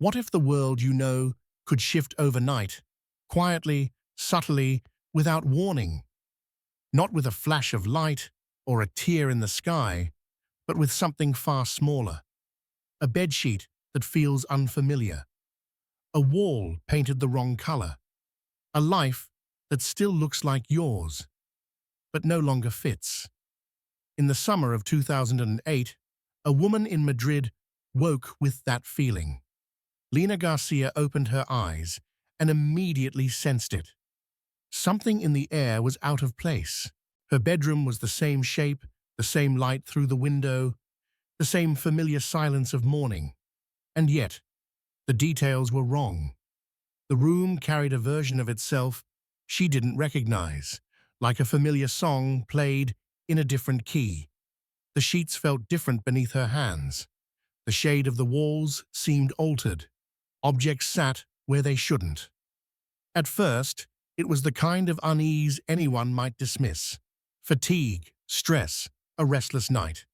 What if the world you know could shift overnight, quietly, subtly, without warning? Not with a flash of light or a tear in the sky, but with something far smaller. A bedsheet that feels unfamiliar. A wall painted the wrong color. A life that still looks like yours, but no longer fits. In the summer of 2008, a woman in Madrid woke with that feeling. Lina Garcia opened her eyes and immediately sensed it. Something in the air was out of place. Her bedroom was the same shape, the same light through the window, the same familiar silence of morning. And yet, the details were wrong. The room carried a version of itself she didn't recognize, like a familiar song played in a different key. The sheets felt different beneath her hands. The shade of the walls seemed altered. Objects sat where they shouldn't. At first, it was the kind of unease anyone might dismiss. Fatigue, stress, a restless night.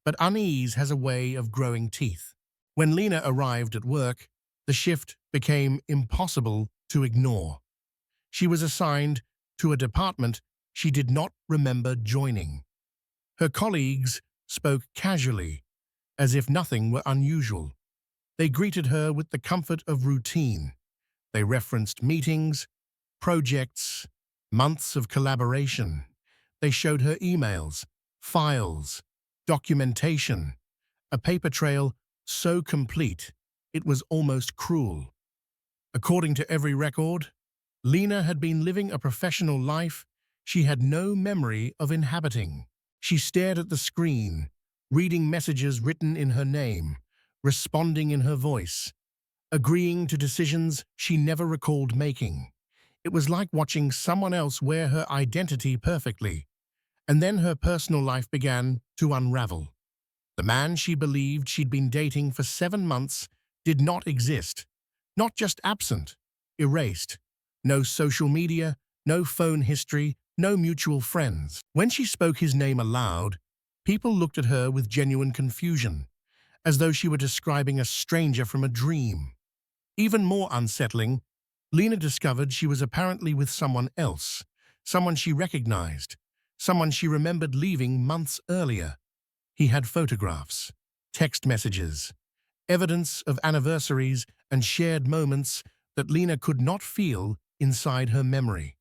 But unease has a way of growing teeth. When Lina arrived at work, the shift became impossible to ignore. She was assigned to a department she did not remember joining. Her colleagues spoke casually, as if nothing were unusual. They greeted her with the comfort of routine. They referenced meetings, projects, months of collaboration. They showed her emails, files, documentation, a paper trail so complete it was almost cruel. According to every record, Lina had been living a professional life she had no memory of inhabiting. She stared at the screen, reading messages written in her name, responding in her voice, agreeing to decisions she never recalled making. It was like watching someone else wear her identity perfectly, and then her personal life began to unravel. The man she believed she'd been dating for 7 months did not exist. Not just absent, erased. No social media, no phone history, no mutual friends. When she spoke his name aloud, people looked at her with genuine confusion, as though she were describing a stranger from a dream. Even more unsettling, Lina discovered she was apparently with someone else, someone she recognized, someone she remembered leaving months earlier. He had photographs, text messages, evidence of anniversaries and shared moments that Lina could not feel inside her memory.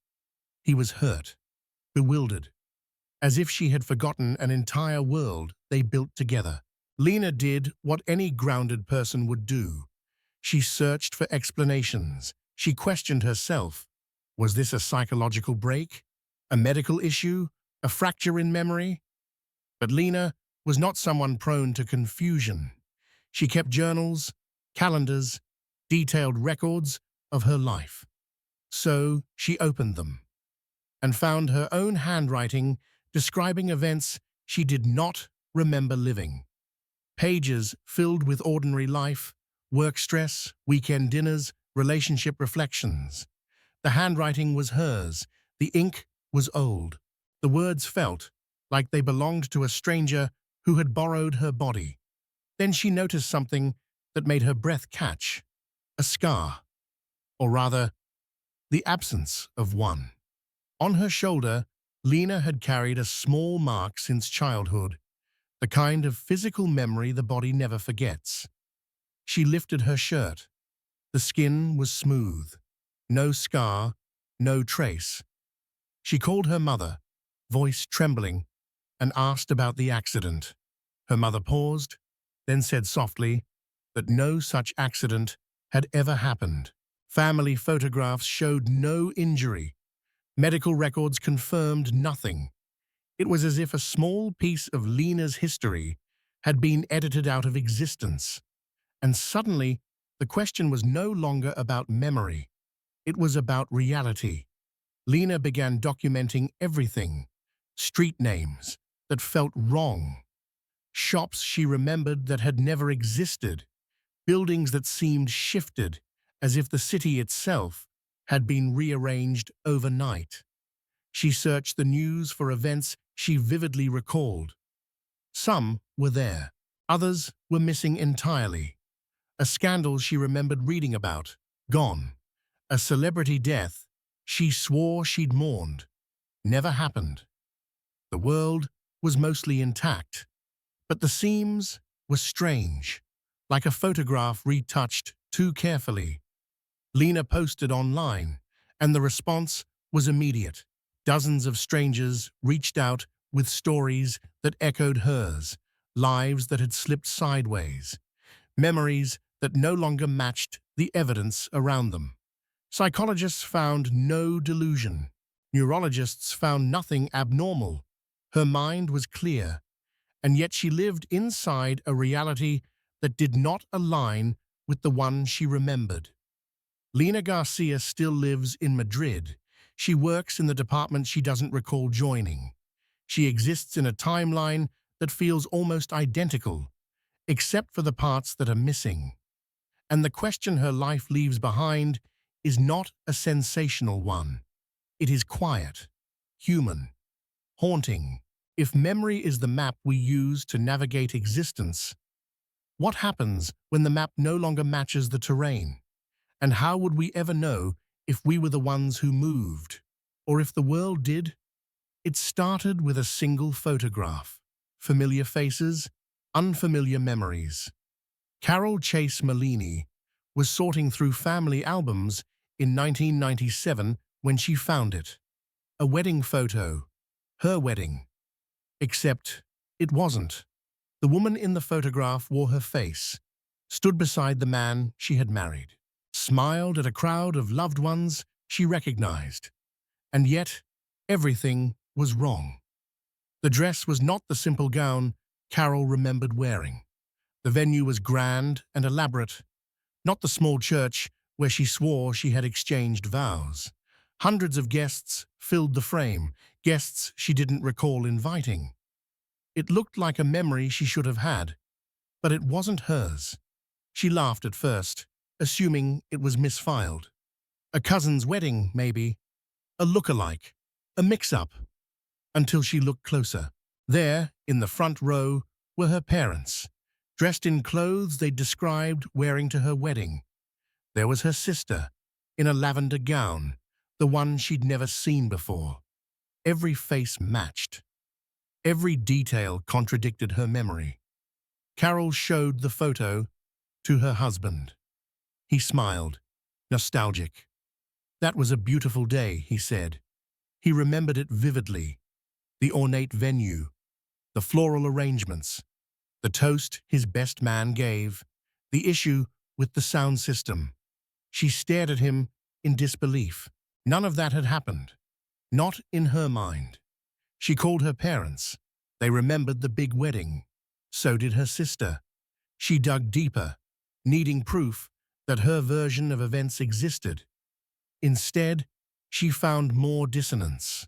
He was hurt, bewildered, as if she had forgotten an entire world they built together. Lina did what any grounded person would do. She searched for explanations. She questioned herself. Was this a psychological break? A medical issue? A fracture in memory? But Lina was not someone prone to confusion. She kept journals, calendars, detailed records of her life. So she opened them and found her own handwriting describing events she did not remember living. Pages filled with ordinary life, work stress, weekend dinners, relationship reflections. The handwriting was hers. The ink was old. The words felt like they belonged to a stranger who had borrowed her body. Then she noticed something that made her breath catch. A scar. Or rather, the absence of one. On her shoulder, Lina had carried a small mark since childhood, the kind of physical memory the body never forgets. She lifted her shirt. The skin was smooth. No scar, no trace. She called her mother, voice trembling, and asked about the accident. Her mother paused, then said softly that no such accident had ever happened. Family photographs showed no injury. Medical records confirmed nothing. It was as if a small piece of Lina's history had been edited out of existence. And suddenly, the question was no longer about memory. It was about reality. Lina began documenting everything. Street names that felt wrong. Shops she remembered that had never existed. Buildings that seemed shifted, as if the city itself had been rearranged overnight. She searched the news for events she vividly recalled. Some were there. Others were missing entirely. A scandal she remembered reading about. Gone. A celebrity death she swore she'd mourned. Never happened. The world was mostly intact, but the seams were strange, like a photograph retouched too carefully. Lena posted online, and the response was immediate. Dozens of strangers reached out with stories that echoed hers, lives that had slipped sideways, memories that no longer matched the evidence around them. Psychologists found no delusion. Neurologists found nothing abnormal. Her mind was clear, and yet she lived inside a reality that did not align with the one she remembered. Lena Garcia still lives in Madrid. She works in the department she doesn't recall joining. She exists in a timeline that feels almost identical, except for the parts that are missing. And the question her life leaves behind is not a sensational one. It is quiet, human, haunting. If memory is the map we use to navigate existence, what happens when the map no longer matches the terrain? And how would we ever know if we were the ones who moved? Or if the world did? It started with a single photograph. Familiar faces, unfamiliar memories. Carol Chase Malini was sorting through family albums in 1997 when she found it. A wedding photo. Her wedding. Except it wasn't. The woman in the photograph wore her face, stood beside the man she had married, smiled at a crowd of loved ones she recognized. And yet, everything was wrong. The dress was not the simple gown Carol remembered wearing. The venue was grand and elaborate, not the small church where she swore she had exchanged vows. Hundreds of guests filled the frame, guests she didn't recall inviting. It looked like a memory she should have had, but it wasn't hers. She laughed at first, assuming it was misfiled. A cousin's wedding, maybe. A look-alike. A mix-up. Until she looked closer. There, in the front row, were her parents, dressed in clothes they'd described wearing to her wedding. There was her sister, in a lavender gown, the one she'd never seen before. Every face matched. Every detail contradicted her memory. Carol showed the photo to her husband. He smiled, nostalgic. That was a beautiful day, he said. He remembered it vividly. The ornate venue, the floral arrangements, the toast his best man gave, the issue with the sound system. She stared at him in disbelief. None of that had happened. Not in her mind. She called her parents. They remembered the big wedding. So did her sister. She dug deeper, needing proof that her version of events existed. Instead, she found more dissonance.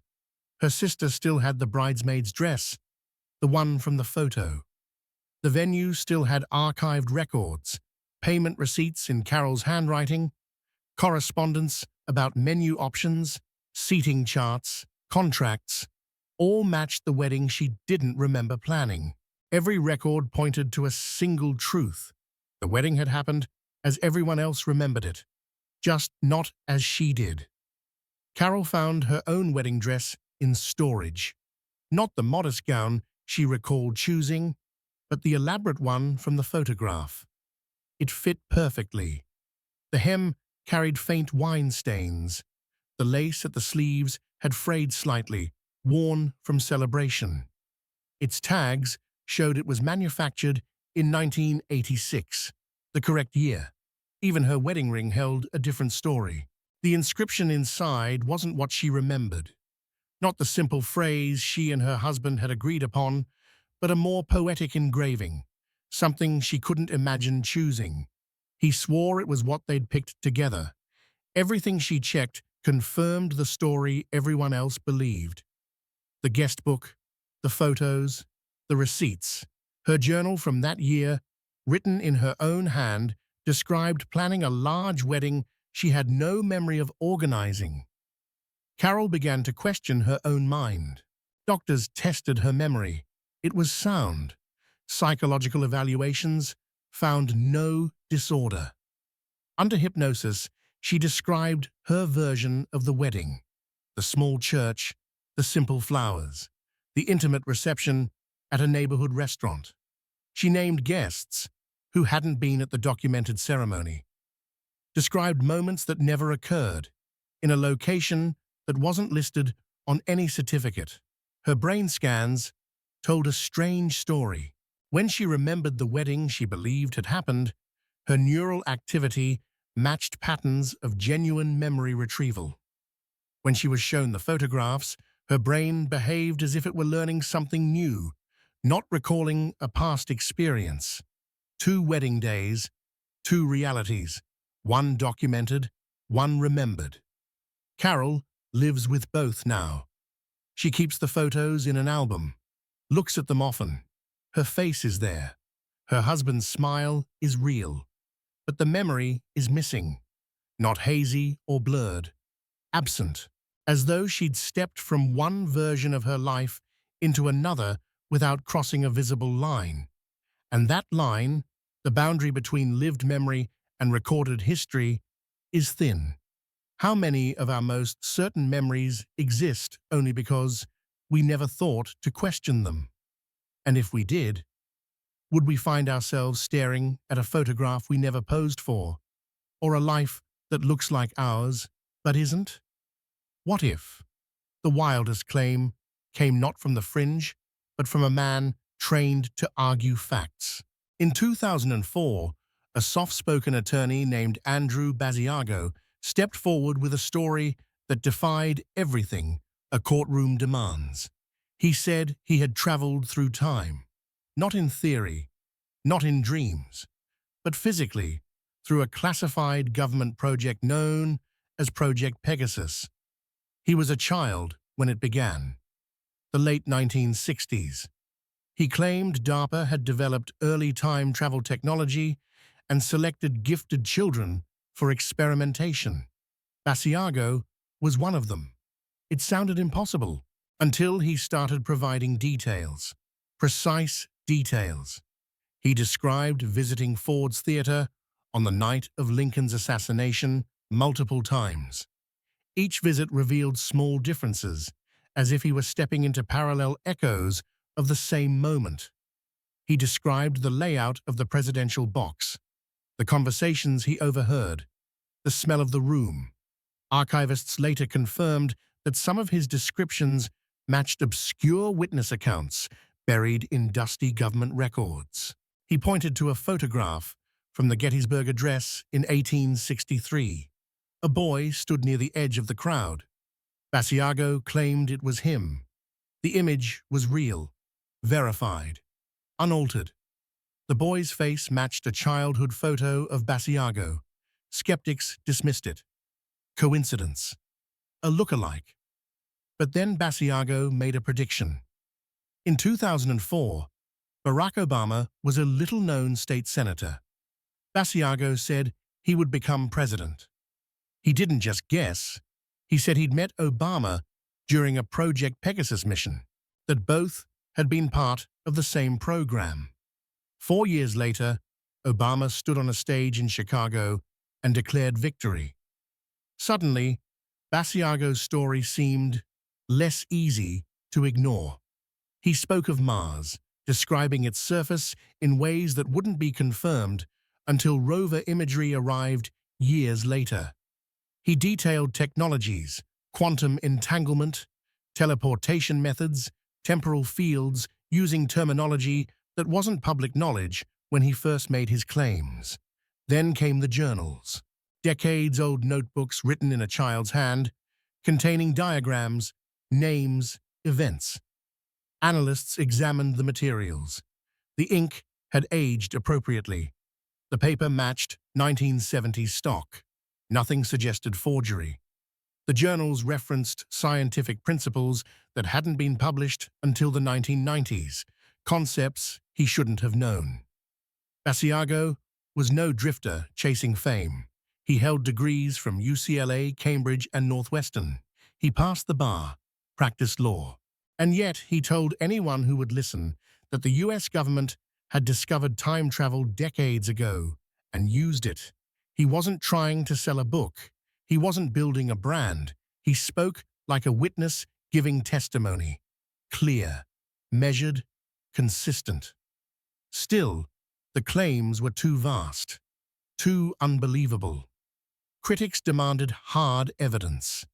Her sister still had the bridesmaid's dress, the one from the photo. The venue still had archived records, payment receipts in Carol's handwriting, correspondence about menu options, seating charts, contracts, all matched the wedding she didn't remember planning. Every record pointed to a single truth. The wedding had happened as everyone else remembered it, just not as she did. Carol found her own wedding dress in storage. Not the modest gown she recalled choosing, but the elaborate one from the photograph. It fit perfectly. The hem carried faint wine stains. The lace at the sleeves had frayed slightly, worn from celebration. Its tags showed it was manufactured in 1986, the correct year. Even her wedding ring held a different story. The inscription inside wasn't what she remembered. Not the simple phrase she and her husband had agreed upon, but a more poetic engraving, something she couldn't imagine choosing. He swore it was what they'd picked together. Everything she checked confirmed the story everyone else believed. The guest book, the photos, the receipts. Her journal from that year, written in her own hand, described planning a large wedding she had no memory of organizing. Carol began to question her own mind. Doctors tested her memory. It was sound. Psychological evaluations found no disorder. Under hypnosis, she described her version of the wedding: the small church, the simple flowers, the intimate reception at a neighborhood restaurant. She named guests who hadn't been at the documented ceremony, described moments that never occurred, in a location that wasn't listed on any certificate. Her brain scans told a strange story. When she remembered the wedding she believed had happened, her neural activity matched patterns of genuine memory retrieval. When she was shown the photographs, her brain behaved as if it were learning something new, not recalling a past experience. 2 wedding days, 2 realities, one documented, one remembered. Carol lives with both now. She keeps the photos in an album, looks at them often. Her face is there. Her husband's smile is real. But the memory is missing, not hazy or blurred, absent, as though she'd stepped from one version of her life into another without crossing a visible line. And that line, the boundary between lived memory and recorded history, is thin. How many of our most certain memories exist only because we never thought to question them? And if we did, would we find ourselves staring at a photograph we never posed for, or a life that looks like ours but isn't? What if the wildest claim came not from the fringe, but from a man trained to argue facts? In 2004, a soft-spoken attorney named Andrew Basiago stepped forward with a story that defied everything a courtroom demands. He said he had traveled through time, not in theory, not in dreams, but physically, through a classified government project known as Project Pegasus. He was a child when it began, the late 1960s. He claimed DARPA had developed early time travel technology and selected gifted children for experimentation. Basiago was one of them. It sounded impossible until he started providing details, precise details. He described visiting Ford's Theater on the night of Lincoln's assassination multiple times. Each visit revealed small differences, as if he were stepping into parallel echoes of the same moment. He described the layout of the presidential box, the conversations he overheard, the smell of the room. Archivists later confirmed that some of his descriptions matched obscure witness accounts buried in dusty government records. He pointed to a photograph from the Gettysburg Address in 1863. A boy stood near the edge of the crowd. Basiago claimed it was him. The image was real, verified, unaltered. The boy's face matched a childhood photo of Basiago. Skeptics dismissed it. Coincidence. A look-alike. But then Basiago made a prediction. In 2004, Barack Obama was a little-known state senator. Basiago said he would become president. He didn't just guess. He said he'd met Obama during a Project Pegasus mission, that both had been part of the same program. 4 years later, Obama stood on a stage in Chicago and declared victory. Suddenly, Basiago's story seemed less easy to ignore. He spoke of Mars, describing its surface in ways that wouldn't be confirmed until rover imagery arrived years later. He detailed technologies, quantum entanglement, teleportation methods, temporal fields, using terminology that wasn't public knowledge when he first made his claims. Then came the journals, decades-old notebooks written in a child's hand, containing diagrams, names, events. Analysts examined the materials. The ink had aged appropriately. The paper matched 1970s stock. Nothing suggested forgery. The journals referenced scientific principles that hadn't been published until the 1990s, concepts he shouldn't have known. Basiago was no drifter chasing fame. He held degrees from UCLA, Cambridge, and Northwestern. He passed the bar, practiced law. And yet he told anyone who would listen that the US government had discovered time travel decades ago and used it. He wasn't trying to sell a book. He wasn't building a brand. He spoke like a witness giving testimony. Clear, measured, consistent. Still, the claims were too vast, too unbelievable. Critics demanded hard evidence.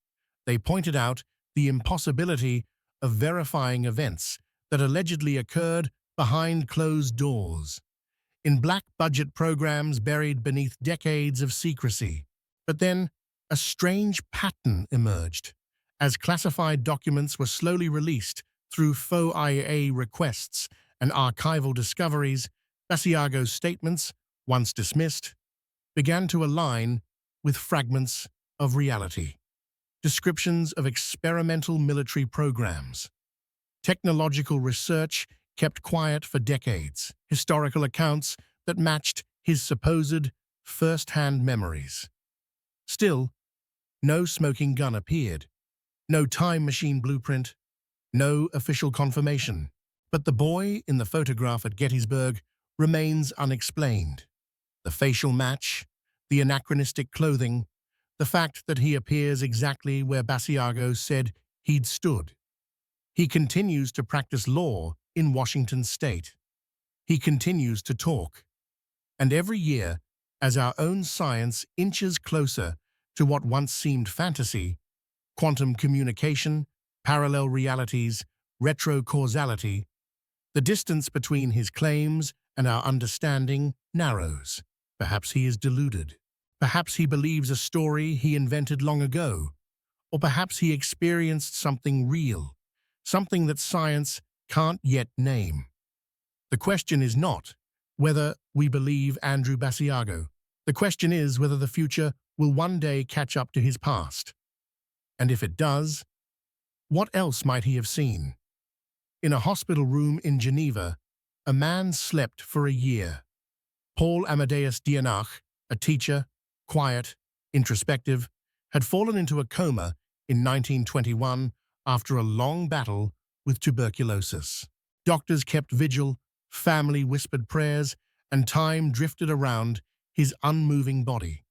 They pointed out the impossibility of verifying events that allegedly occurred behind closed doors, in black-budget programs buried beneath decades of secrecy. But then, a strange pattern emerged. As classified documents were slowly released through faux IA requests and archival discoveries, Basiago's statements, once dismissed, began to align with fragments of reality. Descriptions of experimental military programs, technological research kept quiet for decades, historical accounts that matched his supposed first-hand memories. Still, no smoking gun appeared, no time machine blueprint, no official confirmation. But the boy in the photograph at Gettysburg remains unexplained. The facial match, the anachronistic clothing, the fact that he appears exactly where Basiago said he'd stood. He continues to practice law in Washington state. He continues to talk. And every year, as our own science inches closer to what once seemed fantasy, quantum communication, parallel realities, retrocausality, the distance between his claims and our understanding narrows. Perhaps he is deluded. Perhaps he believes a story he invented long ago. Or perhaps he experienced something real, something that science can't yet name. The question is not whether we believe Andrew Basiago. The question is whether the future will one day catch up to his past. And if it does, what else might he have seen? In a hospital room in Geneva, a man slept for a year. Paul Amadeus Dienach, a teacher, quiet, introspective, had fallen into a coma in 1921 after a long battle with tuberculosis. Doctors kept vigil, family whispered prayers, and time drifted around his unmoving body.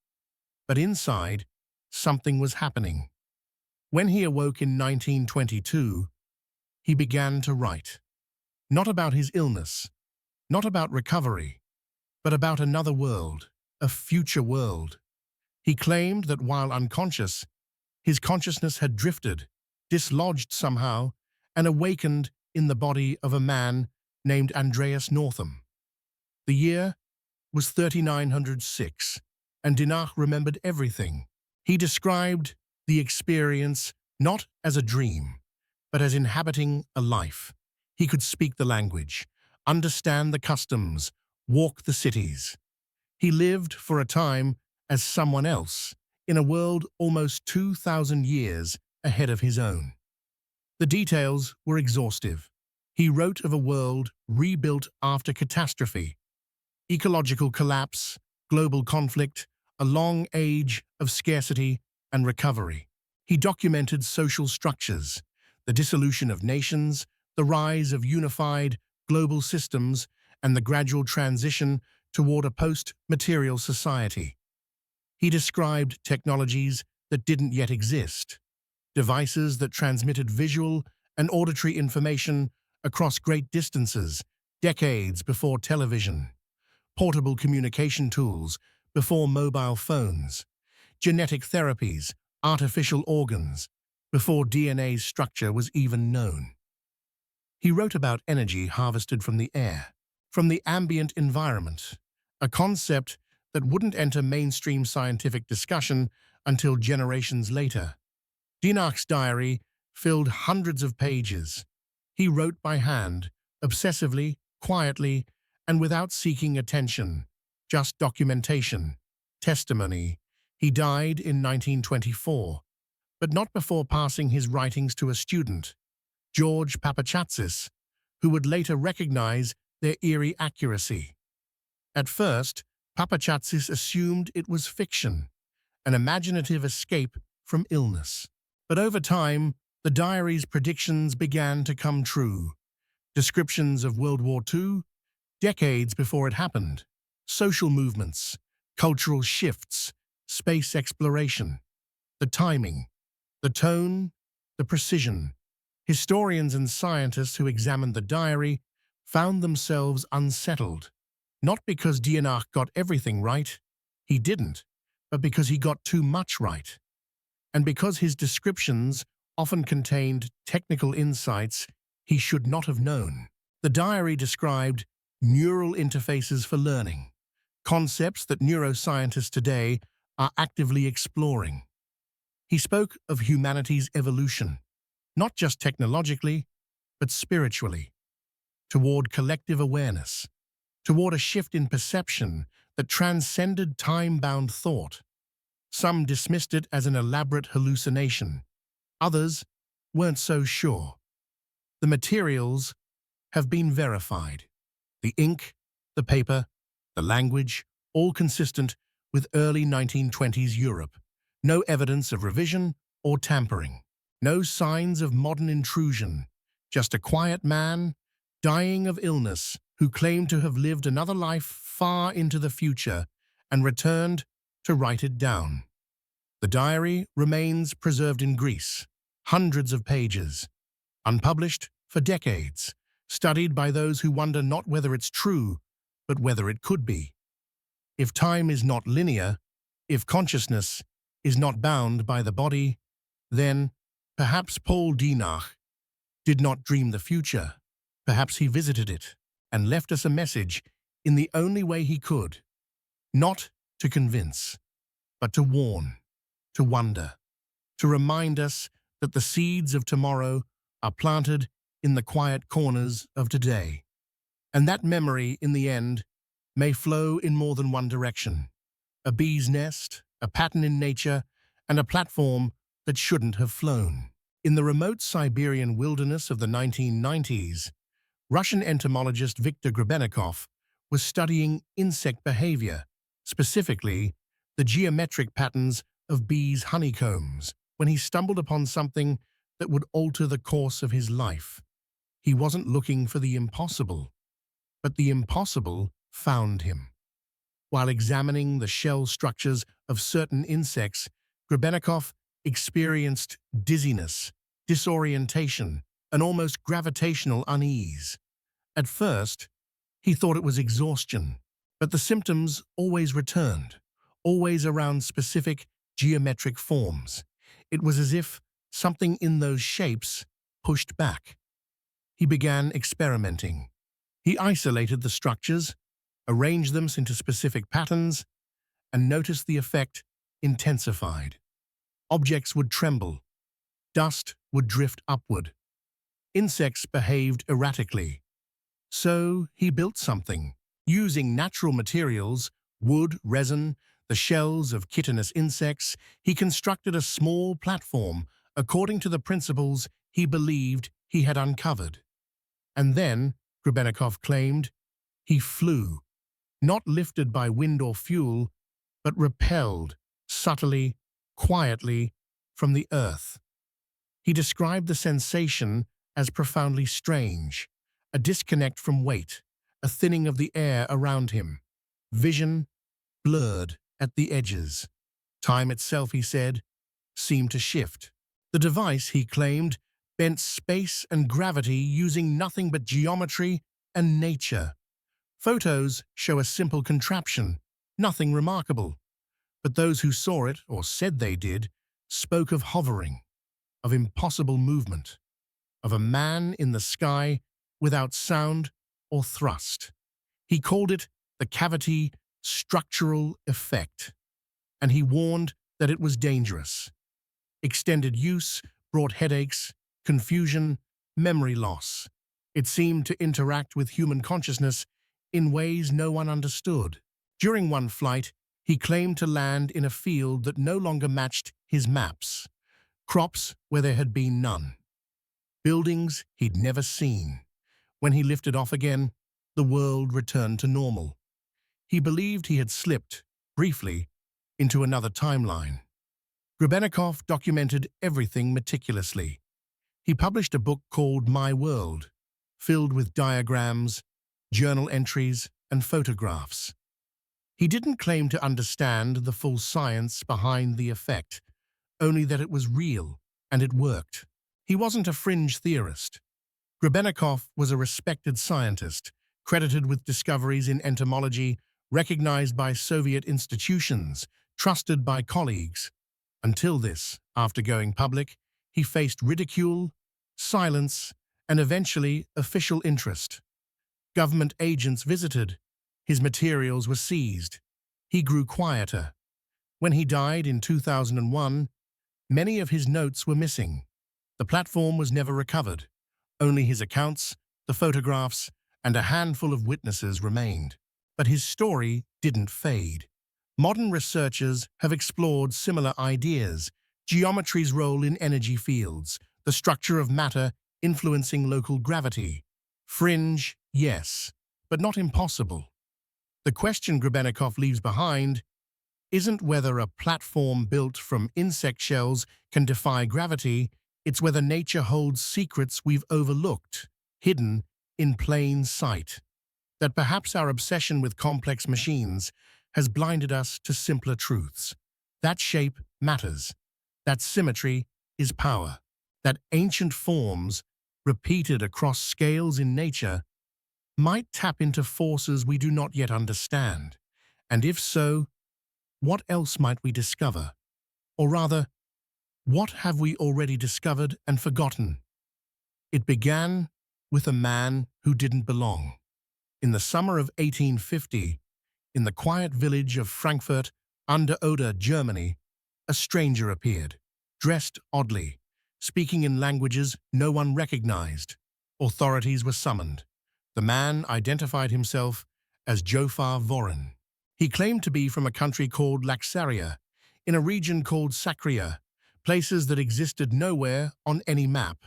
But inside, something was happening. When he awoke in 1922, he began to write. Not about his illness, not about recovery, but about another world, a future world. He claimed that while unconscious, his consciousness had drifted, dislodged somehow, and awakened in the body of a man named Andreas Northam. The year was 3906, and Dinah remembered everything. He described the experience not as a dream, but as inhabiting a life. He could speak the language, understand the customs, walk the cities. He lived for a time as someone else, in a world almost 2,000 years ahead of his own. The details were exhaustive. He wrote of a world rebuilt after catastrophe, ecological collapse, global conflict, a long age of scarcity and recovery. He documented social structures, the dissolution of nations, the rise of unified global systems, and the gradual transition toward a post-material society. He described technologies that didn't yet exist, devices that transmitted visual and auditory information across great distances, decades before television, portable communication tools before mobile phones, genetic therapies, artificial organs, before DNA's structure was even known. He wrote about energy harvested from the air, from the ambient environment, a concept that wouldn't enter mainstream scientific discussion until generations later. Dinach's diary filled hundreds of pages. He wrote by hand, obsessively, quietly, and without seeking attention, just documentation, testimony. He died in 1924, but not before passing his writings to a student, George Papachatsis, who would later recognize their eerie accuracy. At first, Papachatsis assumed it was fiction, an imaginative escape from illness. But over time, the diary's predictions began to come true. Descriptions of World War II, decades before it happened. Social movements, cultural shifts, space exploration, the timing, the tone, the precision. Historians and scientists who examined the diary found themselves unsettled, not because Dienach got everything right, he didn't, but because he got too much right, and because his descriptions often contained technical insights he should not have known. The diary described neural interfaces for learning, concepts that neuroscientists today are actively exploring. He spoke of humanity's evolution, not just technologically, but spiritually, toward collective awareness, toward a shift in perception that transcended time-bound thought. Some dismissed it as an elaborate hallucination. Others weren't so sure. The materials have been verified. The ink, the paper, the language, all consistent with early 1920s Europe. No evidence of revision or tampering. No signs of modern intrusion. Just a quiet man, dying of illness, who claimed to have lived another life far into the future and returned to write it down. The diary remains preserved in Greece, hundreds of pages, unpublished for decades, studied by those who wonder not whether it's true, but whether it could be. If time is not linear, if consciousness is not bound by the body, then perhaps Paul Dienach did not dream the future. Perhaps he visited it and left us a message in the only way he could, not to convince, but to warn, to wonder, to remind us that the seeds of tomorrow are planted in the quiet corners of today, and that memory, in the end, may flow in more than one direction. A bee's nest, a pattern in nature, and a platform that shouldn't have flown. In the remote Siberian wilderness of the 1990s, Russian entomologist Viktor Grebennikov was studying insect behavior, specifically the geometric patterns of bees' honeycombs, when he stumbled upon something that would alter the course of his life. He wasn't looking for the impossible, but the impossible found him. While examining the shell structures of certain insects, Grebennikov experienced dizziness, disorientation, and almost gravitational unease. At first, he thought it was exhaustion, but the symptoms always returned, always around specific geometric forms. It was as if something in those shapes pushed back. He began experimenting. He isolated the structures, arranged them into specific patterns, and noticed the effect intensified. Objects would tremble. Dust would drift upward. Insects behaved erratically. So he built something. Using natural materials, wood, resin, the shells of chitinous insects, he constructed a small platform according to the principles he believed he had uncovered. And then, Grebennikov claimed, he flew, not lifted by wind or fuel, but repelled, subtly, quietly, from the earth. He described the sensation as profoundly strange, a disconnect from weight, a thinning of the air around him, vision blurred at the edges. Time itself, he said, seemed to shift. The device, he claimed, bent space and gravity using nothing but geometry and nature. Photos show a simple contraption, nothing remarkable. But those who saw it, or said they did, spoke of hovering, of impossible movement, of a man in the sky without sound or thrust. He called it the cavity structural effect, and he warned that it was dangerous. Extended use brought headaches, confusion, memory loss. It seemed to interact with human consciousness in ways no one understood. During one flight, he claimed to land in a field that no longer matched his maps, crops where there had been none, buildings he'd never seen. When he lifted off again, the world returned to normal. He believed he had slipped, briefly, into another timeline. Grebennikov documented everything meticulously. He published a book called My World, filled with diagrams, journal entries, and photographs. He didn't claim to understand the full science behind the effect, only that it was real and it worked. He wasn't a fringe theorist. Grebennikov was a respected scientist, credited with discoveries in entomology, recognized by Soviet institutions, trusted by colleagues. Until this, after going public, he faced ridicule, silence, and eventually official interest. Government agents visited. His materials were seized. He grew quieter. When he died in 2001, many of his notes were missing. The platform was never recovered. Only his accounts, the photographs, and a handful of witnesses remained. But his story didn't fade. Modern researchers have explored similar ideas: geometry's role in energy fields, the structure of matter influencing local gravity. Fringe, yes, but not impossible. The question Grebennikov leaves behind isn't whether a platform built from insect shells can defy gravity, it's whether nature holds secrets we've overlooked, hidden in plain sight. That perhaps our obsession with complex machines has blinded us to simpler truths. That shape matters. That symmetry is power. That ancient forms, repeated across scales in nature, might tap into forces we do not yet understand. And if so, what else might we discover? Or rather, what have we already discovered and forgotten? It began with a man who didn't belong. In the summer of 1850, in the quiet village of Frankfurt under Oder, Germany, a stranger appeared, dressed oddly, speaking in languages no one recognized. Authorities were summoned. The man identified himself as Jofar Voron. He claimed to be from a country called Laxaria, in a region called Sakria, places that existed nowhere on any map.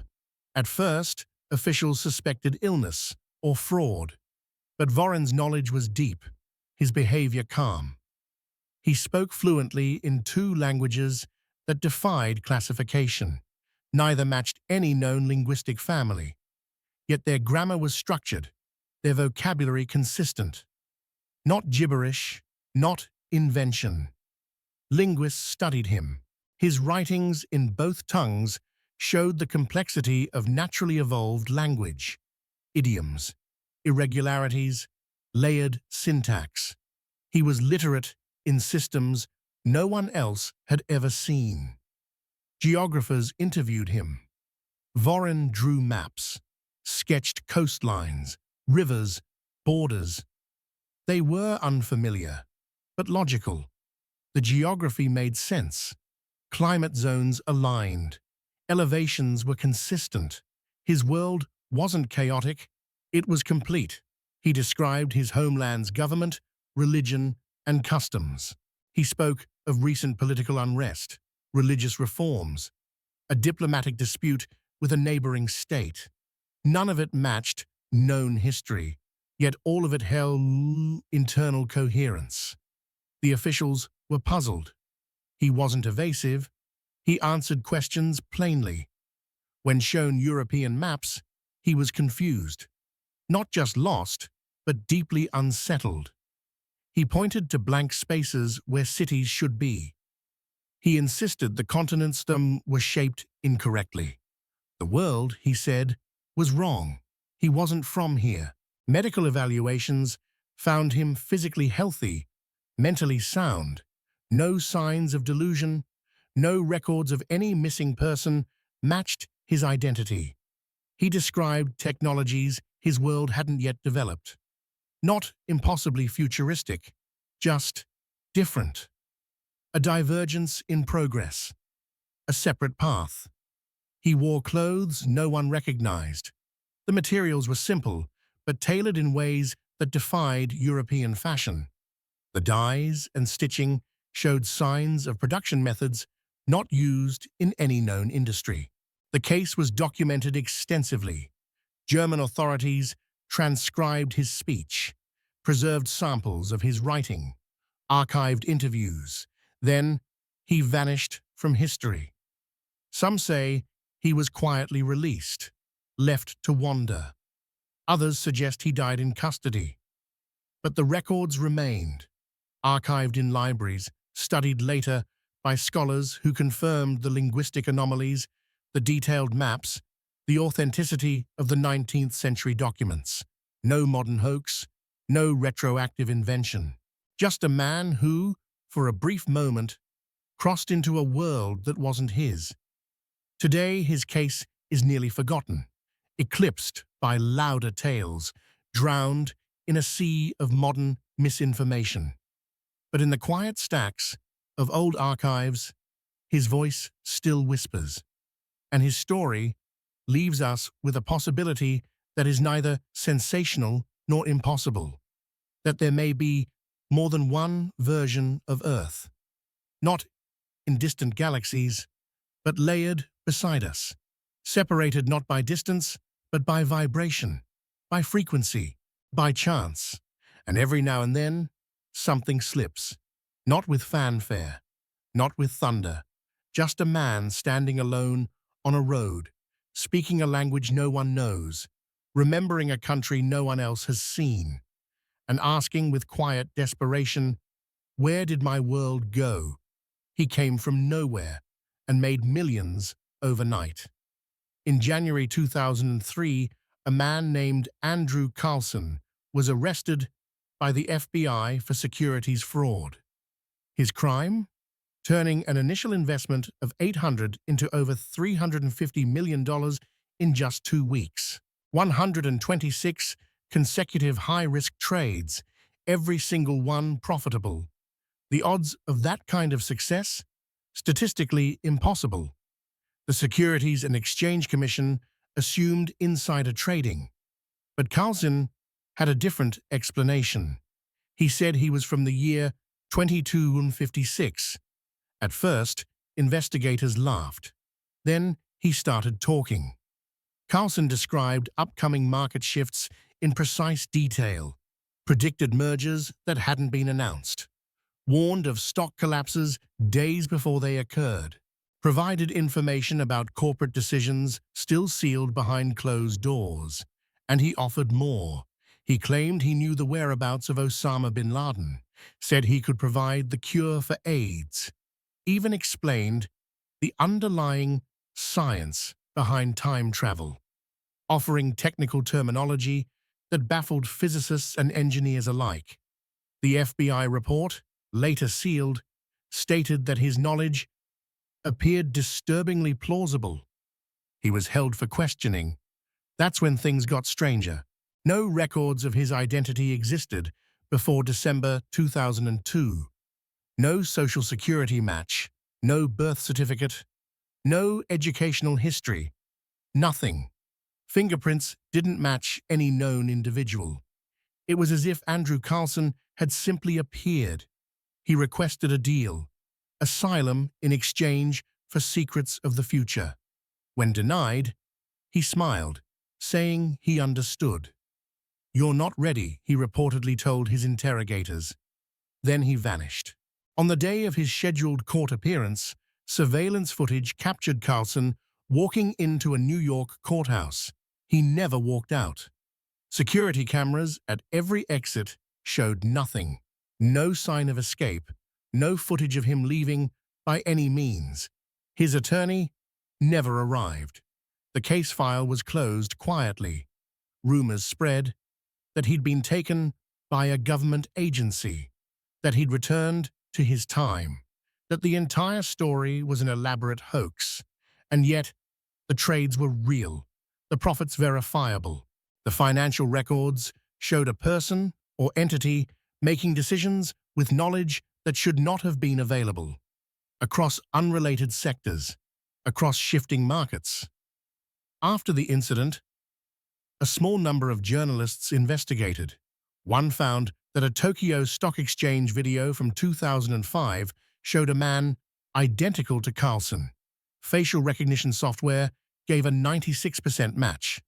At first, officials suspected illness or fraud, but Voron's knowledge was deep, his behavior calm. He spoke fluently in two languages that defied classification. Neither matched any known linguistic family. Yet their grammar was structured, their vocabulary consistent. Not gibberish, not invention. Linguists studied him. His writings in both tongues showed the complexity of naturally evolved language. Idioms, irregularities, layered syntax. He was literate in systems no one else had ever seen. Geographers interviewed him. Voron drew maps, sketched coastlines, rivers, borders. They were unfamiliar, but logical. The geography made sense. Climate zones aligned. Elevations were consistent. His world wasn't chaotic, it was complete. He described his homeland's government, religion, and customs. He spoke of recent political unrest, religious reforms, a diplomatic dispute with a neighboring state. None of it matched known history, yet all of it held internal coherence. The officials were puzzled. He wasn't evasive. He answered questions plainly. When shown European maps, he was confused. Not just lost, but deeply unsettled. He pointed to blank spaces where cities should be. He insisted the continents them were shaped incorrectly. The world, he said, was wrong. He wasn't from here. Medical evaluations found him physically healthy, mentally sound. No signs of delusion, no records of any missing person matched his identity. He described technologies his world hadn't yet developed. Not impossibly futuristic, just different. A divergence in progress, a separate path. He wore clothes no one recognized. The materials were simple, but tailored in ways that defied European fashion. The dyes and stitching showed signs of production methods not used in any known industry. The case was documented extensively. German authorities transcribed his speech, preserved samples of his writing, archived interviews. Then he vanished from history. Some say he was quietly released, left to wander. Others suggest he died in custody. But the records remained, archived in libraries, studied later by scholars who confirmed the linguistic anomalies, the detailed maps, the authenticity of the 19th century documents. No modern hoax, no retroactive invention. Just a man who, for a brief moment, crossed into a world that wasn't his. Today, his case is nearly forgotten, eclipsed by louder tales, drowned in a sea of modern misinformation. But in the quiet stacks of old archives, his voice still whispers, and his story leaves us with a possibility that is neither sensational nor impossible, that there may be more than one version of Earth, not in distant galaxies, but layered beside us, separated not by distance, but by vibration, by frequency, by chance. And every now and then, something slips, not with fanfare, not with thunder, just a man standing alone on a road, speaking a language no one knows, remembering a country no one else has seen, and asking with quiet desperation, "Where did my world go?" He came from nowhere and made millions overnight. In January 2003, a man named Andrew Carlson was arrested by the FBI for securities fraud. His crime? Turning an initial investment of $800 into over $350 million in just 2 weeks. 126 consecutive high-risk trades, every single one profitable. The odds of that kind of success? Statistically impossible. The Securities and Exchange Commission assumed insider trading. But Carlson had a different explanation. He said he was from the year 2256. At first, investigators laughed. Then he started talking. Carlson described upcoming market shifts in precise detail, predicted mergers that hadn't been announced, warned of stock collapses days before they occurred, provided information about corporate decisions still sealed behind closed doors. And he offered more. He claimed he knew the whereabouts of Osama bin Laden, said he could provide the cure for AIDS, even explained the underlying science behind time travel, offering technical terminology that baffled physicists and engineers alike. The FBI report, later sealed, stated that his knowledge appeared disturbingly plausible. He was held for questioning. That's when things got stranger. No records of his identity existed before December 2002. No social security match, no birth certificate, no educational history, nothing. Fingerprints didn't match any known individual. It was as if Andrew Carlson had simply appeared. He requested a deal, asylum in exchange for secrets of the future. When denied, he smiled, saying he understood. "You're not ready," he reportedly told his interrogators. Then he vanished. On the day of his scheduled court appearance, surveillance footage captured Carlson walking into a New York courthouse. He never walked out. Security cameras at every exit showed nothing. No sign of escape, no footage of him leaving by any means. His attorney never arrived. The case file was closed quietly. Rumors spread that he'd been taken by a government agency, that he'd returned to his time, that the entire story was an elaborate hoax. And yet, the trades were real, the profits verifiable. The financial records showed a person or entity making decisions with knowledge that should not have been available, across unrelated sectors, across shifting markets. After the incident, a small number of journalists investigated. One found that a Tokyo Stock Exchange video from 2005 showed a man identical to Carlson. Facial recognition software gave a 96% match.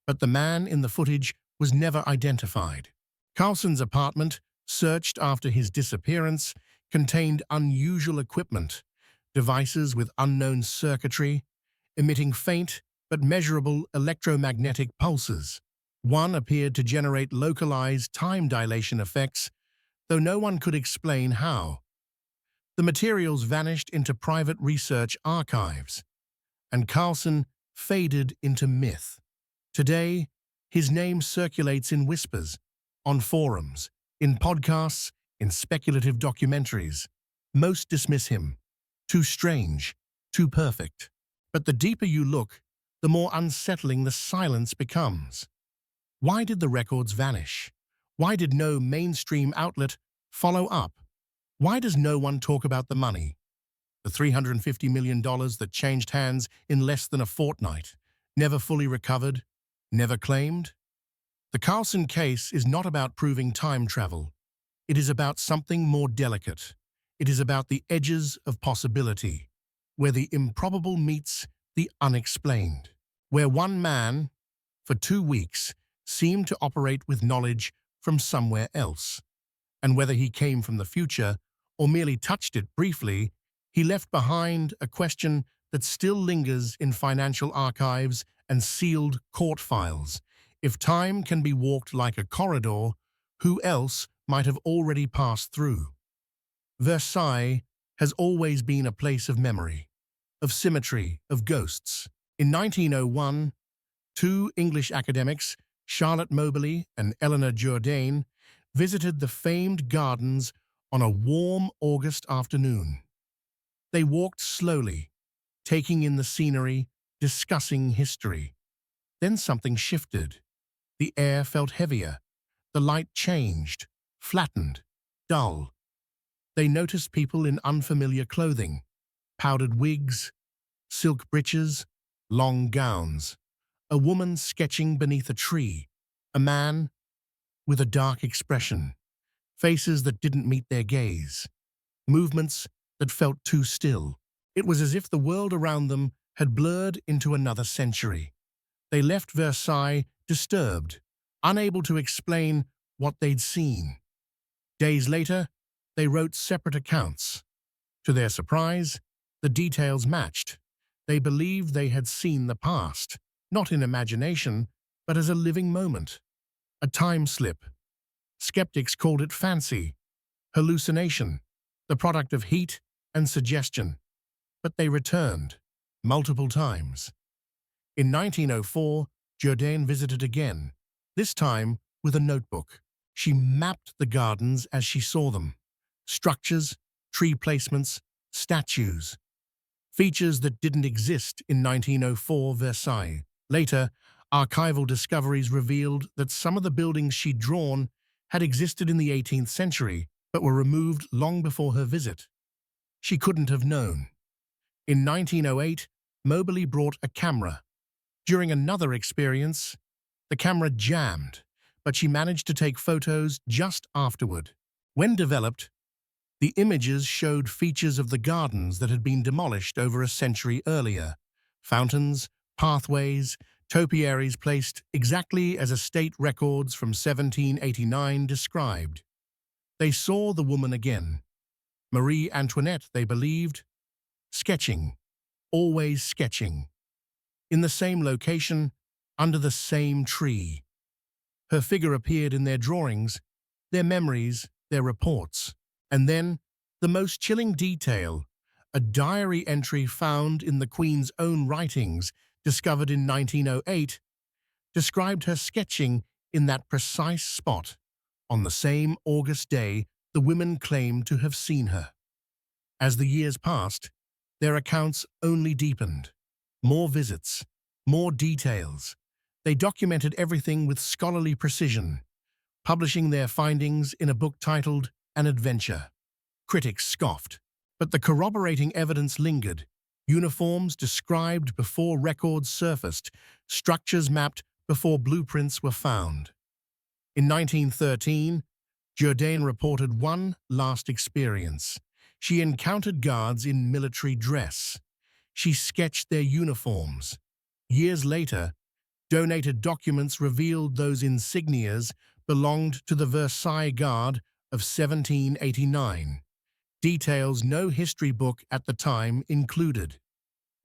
But the man in the footage was never identified. Carlson's apartment, searched after his disappearance, contained unusual equipment, devices with unknown circuitry, emitting faint but measurable electromagnetic pulses. One appeared to generate localized time dilation effects, though no one could explain how. The materials vanished into private research archives, and Carlson faded into myth. Today, his name circulates in whispers, on forums, in podcasts, in speculative documentaries. Most dismiss him. Too strange, too perfect. But the deeper you look, the more unsettling the silence becomes. Why did the records vanish? Why did no mainstream outlet follow up? Why does no one talk about the money? The $350 million that changed hands in less than a fortnight, never fully recovered, never claimed? The Carlson case is not about proving time travel. It is about something more delicate. It is about the edges of possibility, where the improbable meets the unexplained, where one man, for 2 weeks, seemed to operate with knowledge from somewhere else. And whether he came from the future or merely touched it briefly, he left behind a question that still lingers in financial archives and sealed court files. If time can be walked like a corridor, who else might have already passed through? Versailles has always been a place of memory, of symmetry, of ghosts. In 1901, two English academics, Charlotte Moberly and Eleanor Jourdain, visited the famed gardens on a warm August afternoon. They walked slowly, taking in the scenery, discussing history. Then something shifted. The air felt heavier. The light changed, flattened, dull. They noticed people in unfamiliar clothing, powdered wigs, silk breeches, long gowns. A woman sketching beneath a tree. A man with a dark expression. Faces that didn't meet their gaze. Movements that felt too still. It was as if the world around them had blurred into another century. They left Versailles disturbed, unable to explain what they'd seen. Days later, they wrote separate accounts. To their surprise, the details matched. They believed they had seen the past, not in imagination, but as a living moment. A time slip. Skeptics called it fancy, hallucination, the product of heat and suggestion. But they returned, multiple times. In 1904, Jourdain visited again, this time with a notebook. She mapped the gardens as she saw them. Structures, tree placements, statues. Features that didn't exist in 1904 Versailles. Later, archival discoveries revealed that some of the buildings she'd drawn had existed in the 18th century, but were removed long before her visit. She couldn't have known. In 1908, Moberly brought a camera. During another experience, the camera jammed, but she managed to take photos just afterward. When developed, the images showed features of the gardens that had been demolished over a century earlier. Fountains, pathways, topiaries placed exactly as estate records from 1789 described. They saw the woman again. Marie Antoinette, they believed, sketching, always sketching. In the same location, under the same tree. Her figure appeared in their drawings, their memories, their reports. And then, the most chilling detail, a diary entry found in the Queen's own writings, discovered in 1908, described her sketching in that precise spot. On the same August day, the women claimed to have seen her. As the years passed, their accounts only deepened. More visits, more details. They documented everything with scholarly precision, publishing their findings in a book titled An Adventure. Critics scoffed, but the corroborating evidence lingered. Uniforms described before records surfaced, structures mapped before blueprints were found. In 1913, Jourdain reported one last experience. She encountered guards in military dress. She sketched their uniforms. Years later, donated documents revealed those insignias belonged to the Versailles Guard of 1789. Details no history book at the time included.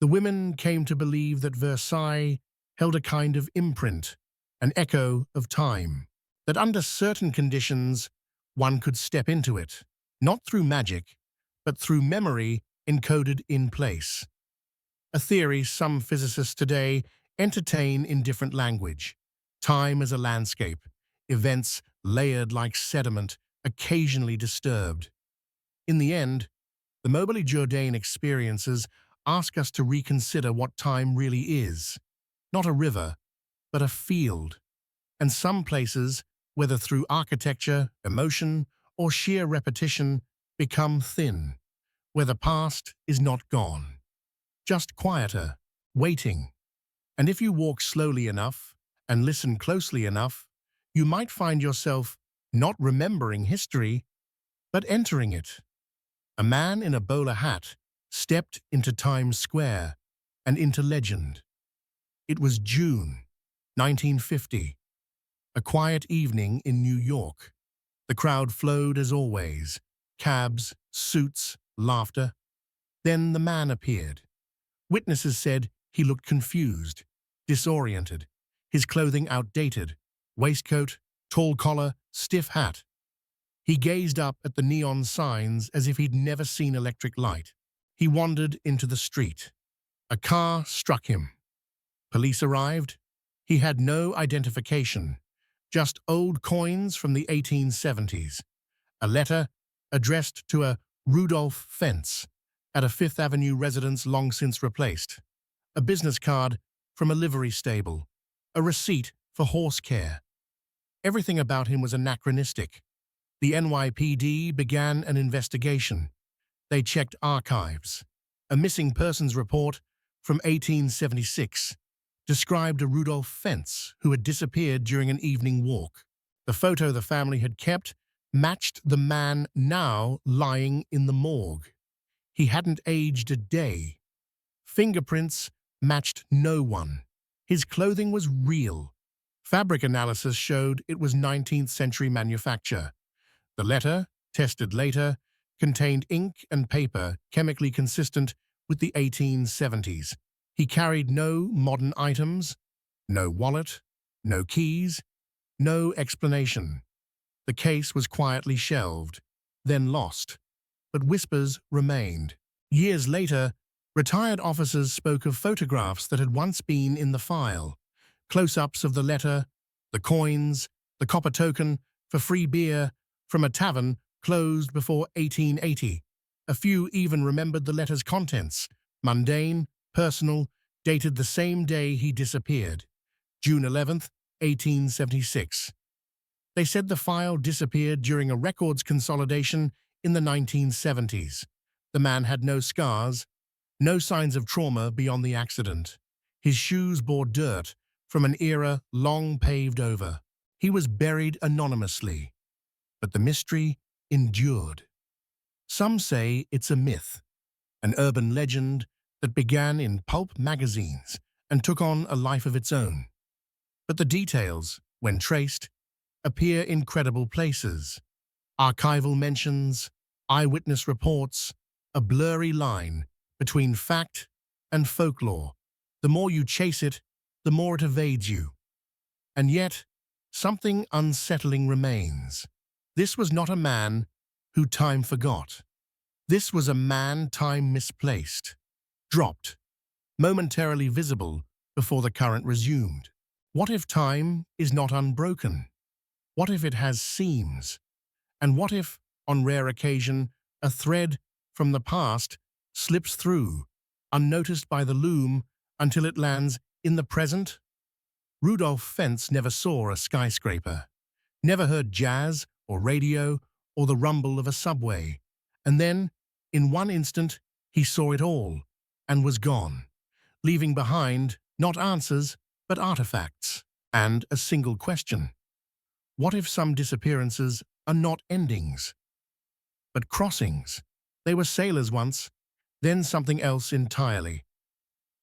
The women came to believe that Versailles held a kind of imprint, an echo of time, that under certain conditions one could step into it, not through magic, but through memory encoded in place. A theory some physicists today entertain in different language. Time as a landscape, events layered like sediment, occasionally disturbed. In the end, the Moberly Jourdain experiences ask us to reconsider what time really is. Not a river, but a field. And some places, whether through architecture, emotion, or sheer repetition, become thin, where the past is not gone, just quieter, waiting. And if you walk slowly enough and listen closely enough, you might find yourself not remembering history, but entering it. A man in a bowler hat stepped into Times Square and into legend. It was June 1950, a quiet evening in New York. The crowd flowed as always, cabs, suits, laughter. Then the man appeared. Witnesses said he looked confused, disoriented, his clothing outdated, waistcoat, tall collar, stiff hat. He gazed up at the neon signs as if he'd never seen electric light. He wandered into the street. A car struck him. Police arrived. He had no identification, just old coins from the 1870s. A letter addressed to a Rudolph Fentz at a Fifth Avenue residence long since replaced. A business card from a livery stable. A receipt for horse care. Everything about him was anachronistic. The NYPD began an investigation. They checked archives. A missing persons report from 1876 described a Rudolph Fentz who had disappeared during an evening walk. The photo the family had kept matched the man now lying in the morgue. He hadn't aged a day. Fingerprints matched no one. His clothing was real. Fabric analysis showed it was 19th century manufacture. The letter, tested later, contained ink and paper chemically consistent with the 1870s. He carried no modern items, no wallet, no keys, no explanation. The case was quietly shelved, then lost, but whispers remained. Years later, retired officers spoke of photographs that had once been in the file, close-ups of the letter, the coins, the copper token for free beer from a tavern closed before 1880. A few even remembered the letter's contents, mundane, personal, dated the same day he disappeared, June 11th, 1876. They said the file disappeared during a records consolidation in the 1970s. The man had no scars, no signs of trauma beyond the accident. His shoes bore dirt from an era long paved over. He was buried anonymously, but the mystery endured. Some say it's a myth, an urban legend that began in pulp magazines and took on a life of its own. But the details, when traced, appear in credible places. Archival mentions, eyewitness reports, a blurry line between fact and folklore. The more you chase it, the more it evades you. And yet, something unsettling remains. This was not a man who time forgot. This was a man time misplaced, dropped, momentarily visible before the current resumed. What if time is not unbroken? What if it has seams? And what if, on rare occasion, a thread from the past slips through, unnoticed by the loom, until it lands in the present? Rudolph Fentz never saw a skyscraper, never heard jazz or radio or the rumble of a subway. And then, in one instant, he saw it all and was gone, leaving behind not answers but artifacts and a single question. What if some disappearances are not endings, but crossings? They were sailors once, then something else entirely.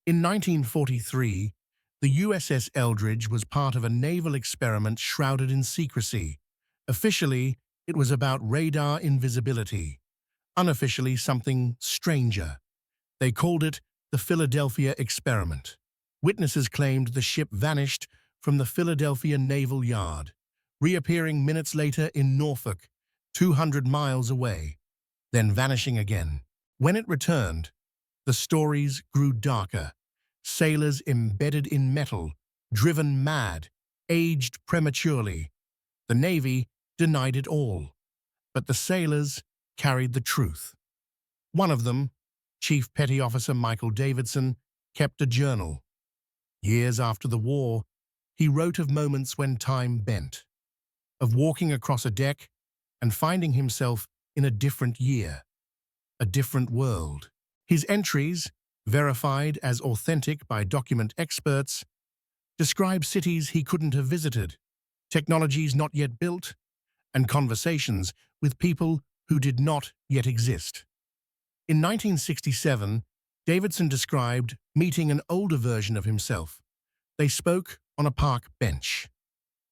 In 1943, the USS Eldridge was part of a naval experiment shrouded in secrecy. Officially, it was about radar invisibility. Unofficially, something stranger. They called it the Philadelphia Experiment. Witnesses claimed the ship vanished from the Philadelphia Naval Yard, reappearing minutes later in Norfolk, 200 miles away, then vanishing again. When it returned, the stories grew darker. Sailors embedded in metal, driven mad, aged prematurely. The Navy denied it all, but the sailors carried the truth. One of them, Chief Petty Officer Michael Davidson, kept a journal. Years after the war, he wrote of moments when time bent, of walking across a deck and finding himself in a different year, a different world. His entries, verified as authentic by document experts, describe cities he couldn't have visited, technologies not yet built, and conversations with people who did not yet exist. In 1967, Davidson described meeting an older version of himself. They spoke on a park bench.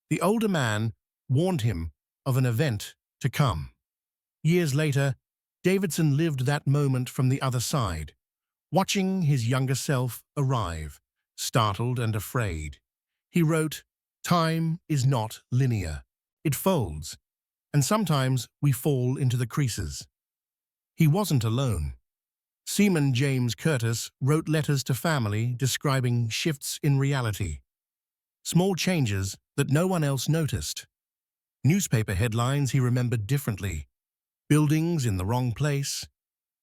The older man warned him of an event to come. Years later, Davidson lived that moment from the other side, watching his younger self arrive, startled and afraid. He wrote, "Time is not linear. It folds, and sometimes we fall into the creases." He wasn't alone. Seaman James Curtis wrote letters to family describing shifts in reality, small changes that no one else noticed. Newspaper headlines he remembered differently, buildings in the wrong place.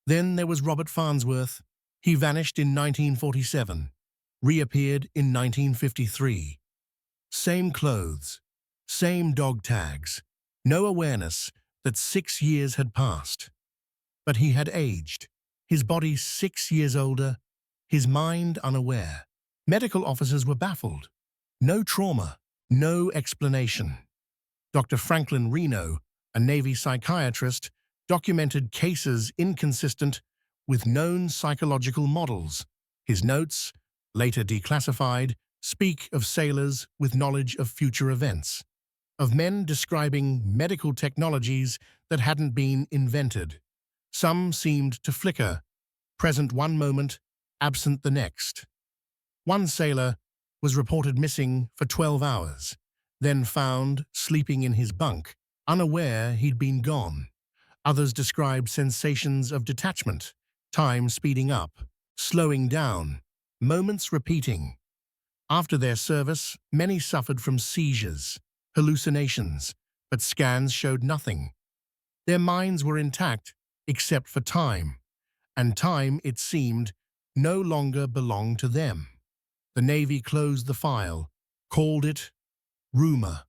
Then there was Robert Farnsworth. He vanished in 1947, reappeared in 1953. Same clothes, same dog tags, no awareness that 6 years had passed. But he had aged, his body 6 years older, his mind unaware. Medical officers were baffled. No trauma, no explanation. Dr. Franklin Reno, a Navy psychiatrist, documented cases inconsistent with known psychological models. His notes, later declassified, speak of sailors with knowledge of future events, of men describing medical technologies that hadn't been invented. Some seemed to flicker, present one moment, absent the next. One sailor was reported missing for 12 hours, then found sleeping in his bunk, unaware he'd been gone. Others described sensations of detachment, time speeding up, slowing down, moments repeating. After their service, many suffered from seizures, hallucinations, but scans showed nothing. Their minds were intact except for time, and time, it seemed, no longer belonged to them. The Navy closed the file, called it rumor,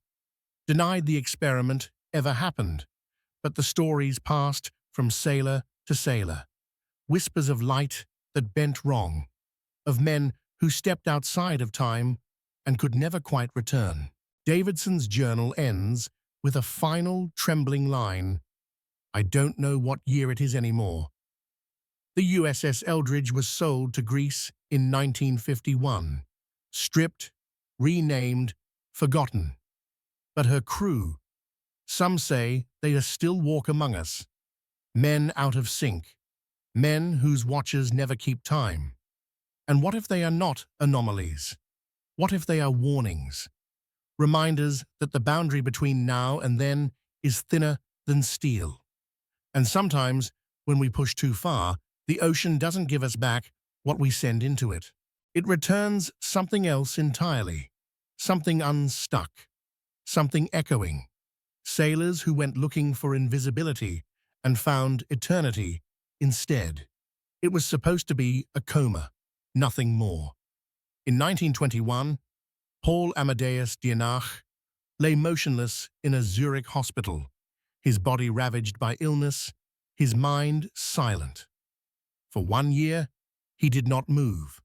denied the experiment ever happened, but the stories passed from sailor to sailor. Whispers of light that bent wrong, of men who stepped outside of time and could never quite return. Davidson's journal ends with a final trembling line, "I don't know what year it is anymore." The USS Eldridge was sold to Greece in 1951, stripped, renamed, forgotten. But her crew, some say they still walk among us, men out of sync, men whose watches never keep time. And what if they are not anomalies? What if they are warnings? Reminders that the boundary between now and then is thinner than steel. And sometimes, when we push too far, the ocean doesn't give us back what we send into it. It returns something else entirely, something unstuck, something echoing. Sailors who went looking for invisibility and found eternity instead. It was supposed to be a coma, nothing more. In 1921, Paul Amadeus Dienach lay motionless in a Zurich hospital, his body ravaged by illness, his mind silent. For 1 year, he did not move,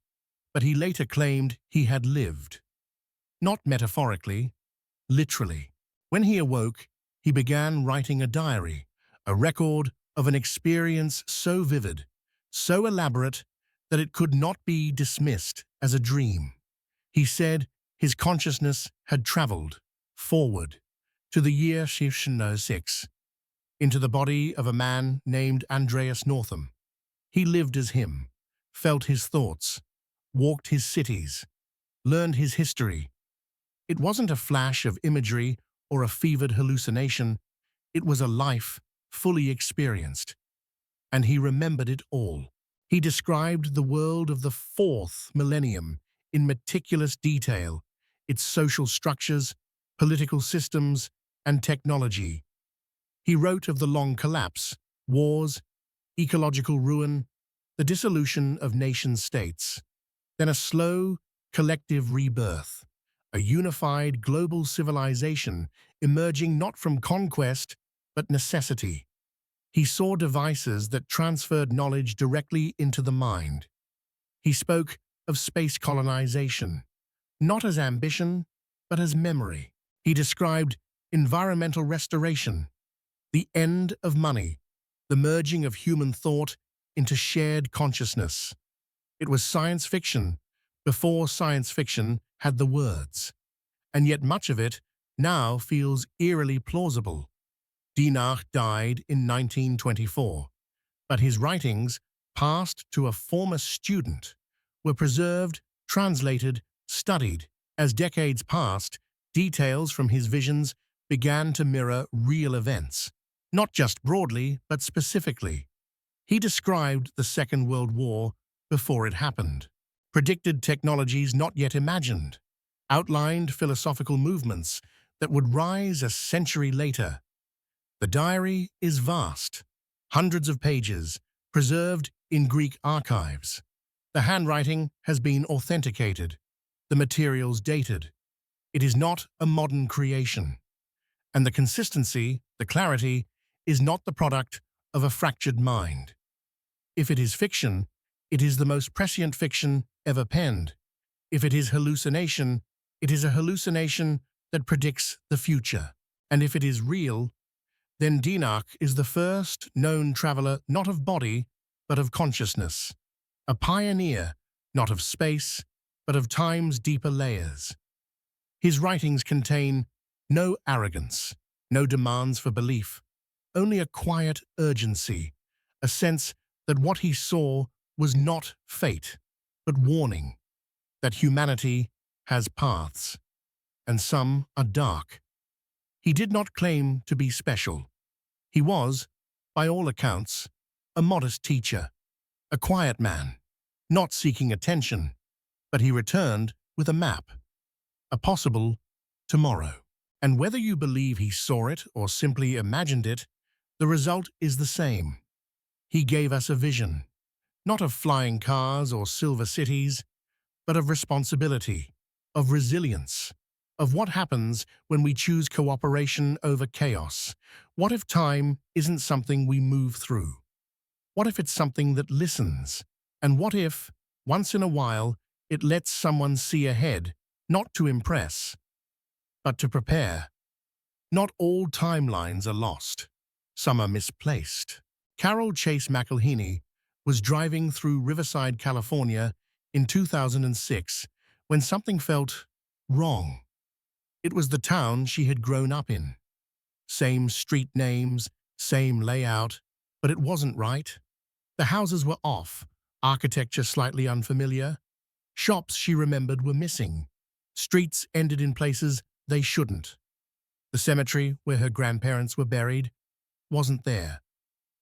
but he later claimed he had lived. Not metaphorically, literally. When he awoke, he began writing a diary, a record of an experience so vivid, so elaborate, that it could not be dismissed as a dream. He said his consciousness had traveled forward to the year 1606, into the body of a man named Andreas Northam. He lived as him, felt his thoughts, walked his cities, learned his history, It wasn't a flash of imagery or a fevered hallucination. It was a life fully experienced, and he remembered it all. He described the world of the fourth millennium in meticulous detail, its social structures, political systems, and technology. He wrote of the long collapse, wars, ecological ruin, the dissolution of nation-states, then a slow, collective rebirth, a unified global civilization emerging not from conquest but necessity. He saw devices that transferred knowledge directly into the mind. He spoke of space colonization, not as ambition, but as memory. He described environmental restoration, the end of money, the merging of human thought into shared consciousness. It was science fiction before science fiction had the words, and yet much of it now feels eerily plausible. Dinah died in 1924, but his writings, passed to a former student, were preserved, translated, studied. As decades passed, details from his visions began to mirror real events, not just broadly, but specifically. He described the Second World War before it happened, predicted technologies not yet imagined, outlined philosophical movements that would rise a century later. The diary is vast, hundreds of pages, preserved in Greek archives. The handwriting has been authenticated, the materials dated. It is not a modern creation, and the consistency, the clarity, is not the product of a fractured mind. If it is fiction, it is the most prescient fiction ever penned. If it is hallucination, it is a hallucination that predicts the future. And if it is real, then Dinah is the first known traveler not of body, but of consciousness. A pioneer, not of space, but of time's deeper layers. His writings contain no arrogance, no demands for belief, only a quiet urgency, a sense that what he saw was not fate, but warning, that humanity has paths, and some are dark. He did not claim to be special. He was, by all accounts, a modest teacher, a quiet man, not seeking attention, but he returned with a map, a possible tomorrow. And whether you believe he saw it or simply imagined it, the result is the same. He gave us a vision, not of flying cars or silver cities, but of responsibility, of resilience, of what happens when we choose cooperation over chaos. What if time isn't something we move through? What if it's something that listens? And what if, once in a while, it lets someone see ahead, not to impress, but to prepare? Not all timelines are lost. Some are misplaced. Carol Chase McElhaney was driving through Riverside, California in 2006 when something felt wrong. It was the town she had grown up in. Same street names, same layout, but it wasn't right. The houses were off, architecture slightly unfamiliar. Shops she remembered were missing. Streets ended in places they shouldn't. The cemetery where her grandparents were buried wasn't there.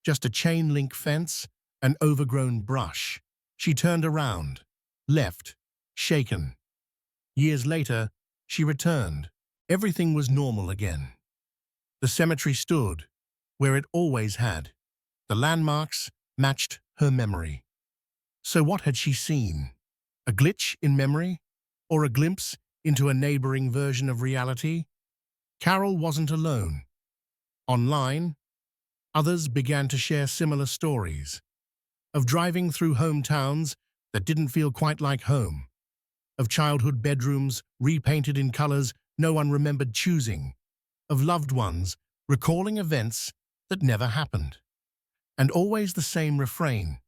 Just a chain-link fence, an overgrown brush. She turned around, left, shaken. Years later, she returned. Everything was normal again. The cemetery stood where it always had. The landmarks matched her memory. So what had she seen? A glitch in memory? Or a glimpse into a neighboring version of reality? Carol wasn't alone. Online, others began to share similar stories of driving through hometowns that didn't feel quite like home, of childhood bedrooms repainted in colors no one remembered choosing, of loved ones recalling events that never happened. And always the same refrain.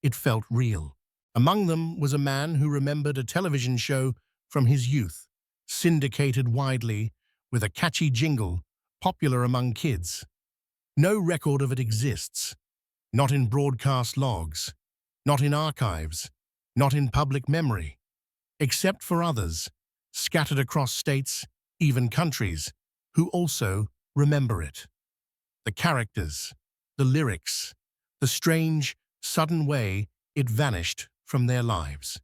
It felt real. Among them was a man who remembered a television show from his youth, syndicated widely with a catchy jingle, popular among kids. No record of it exists, not in broadcast logs, not in archives, not in public memory, except for others, scattered across states, even countries, who also remember it. The characters, the lyrics, the strange, sudden way it vanished from their lives.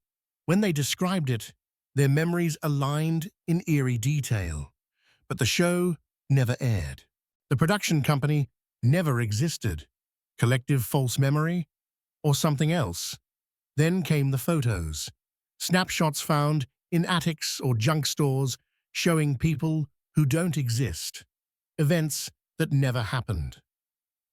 When they described it, their memories aligned in eerie detail, but the show never aired. The production company never existed. Collective false memory? Or something else? Then came the photos. Snapshots found in attics or junk stores showing people who don't exist. Events that never happened.